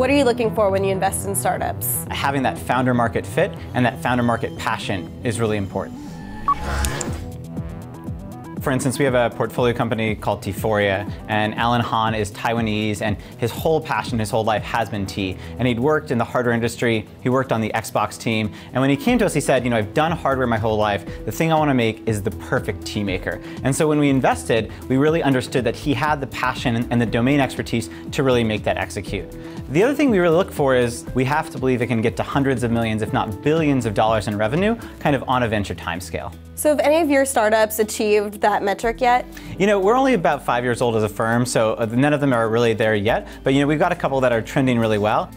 What are you looking for when you invest in startups? Having that founder market fit and that founder market passion is really important. For instance, we have a portfolio company called T4ia, and Alan Han is Taiwanese, and his whole passion, his whole life has been tea. And he'd worked in the hardware industry, he worked on the Xbox team, and when he came to us, he said, I've done hardware my whole life. The thing I want to make is the perfect tea maker. And so when we invested, we really understood that he had the passion and the domain expertise to really make that execute. The other thing we really look for is we have to believe it can get to hundreds of millions, if not billions of dollars in revenue, kind of on a venture timescale. So have any of your startups achieved that metric yet? We're only about 5 years old as a firm, so none of them are really there yet. But we've got a couple that are trending really well.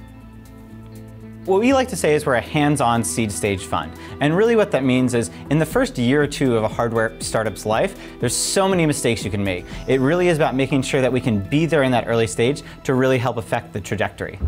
What we like to say is we're a hands-on seed stage fund. And really what that means is in the first year or two of a hardware startup's life, there's so many mistakes you can make. It really is about making sure that we can be there in that early stage to really help affect the trajectory.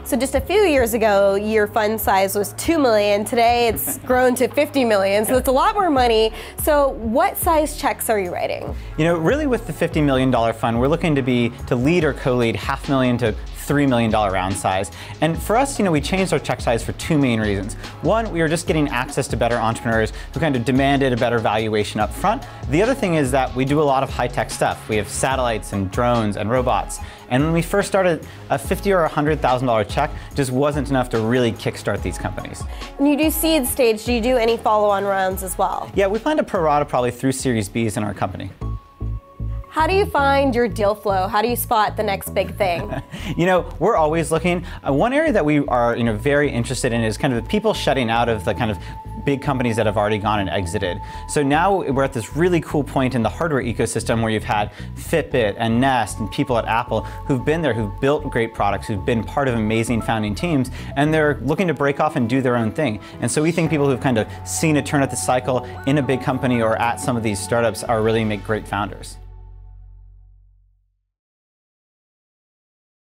So just a few years ago, your fund size was $2 million. Today, it's grown to $50 million, so it's a lot more money. So what size checks are you writing? Really with the $50 million fund, we're looking to lead or co-lead $500,000 to $3 million round size. And for us, we changed our check size for two main reasons. One, we were just getting access to better entrepreneurs who kind of demanded a better valuation up front. The other thing is that we do a lot of high-tech stuff. We have satellites and drones and robots. And when we first started, a $50,000 or $100,000 check just wasn't enough to really kickstart these companies. When you do seed stage, do you do any follow-on rounds as well? Yeah, we plan to pro rata probably through Series Bs in our company. How do you find your deal flow? How do you spot the next big thing? We're always looking. One area that we are very interested in is kind of the people shutting out of the kind of big companies that have already gone and exited. So now we're at this really cool point in the hardware ecosystem where you've had Fitbit and Nest and people at Apple who've been there, who've built great products, who've been part of amazing founding teams, and they're looking to break off and do their own thing. And so we think people who've kind of seen a turn at the cycle in a big company or at some of these startups are really make great founders.